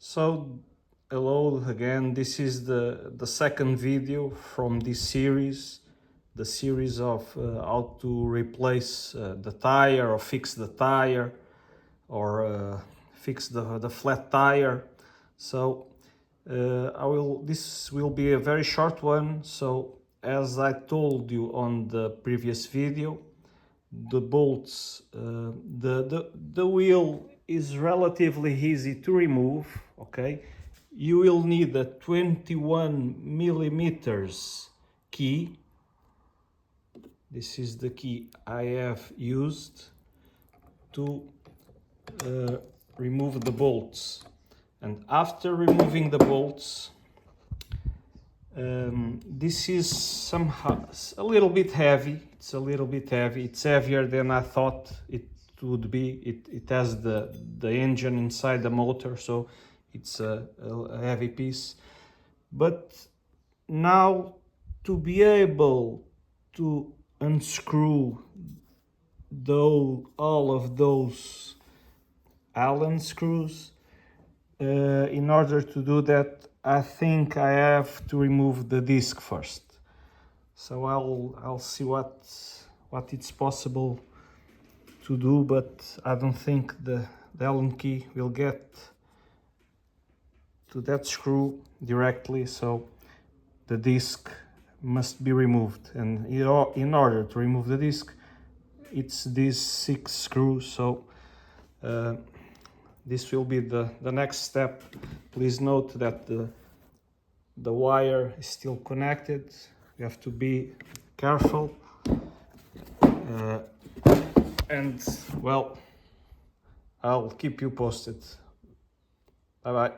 So, hello again, this is the second video from this series, the series of how to replace the tire or fix the tire or fix the flat tire. So this will be a very short one. So as I told you on the previous video, the bolts, the wheel is relatively easy to remove. Okay, you will need a 21 millimeters key. This is the key I have used to remove the bolts. And after removing the bolts, this is somehow a little bit heavy. It's a little bit heavy. It's heavier than I thought it would be. It has the engine inside the motor, so it's a heavy piece. But now, to be able to unscrew all of those Allen screws, in order to do that, I think I have to remove the disc first. So I'll see what it's possible to do, but I don't think the Allen key will get to that screw directly, so the disc must be removed. And in order to remove the disc, it's these 6 screws. So this will be the next step. Please note that the wire is still connected. You have to be careful. And well, I'll keep you posted. Bye bye.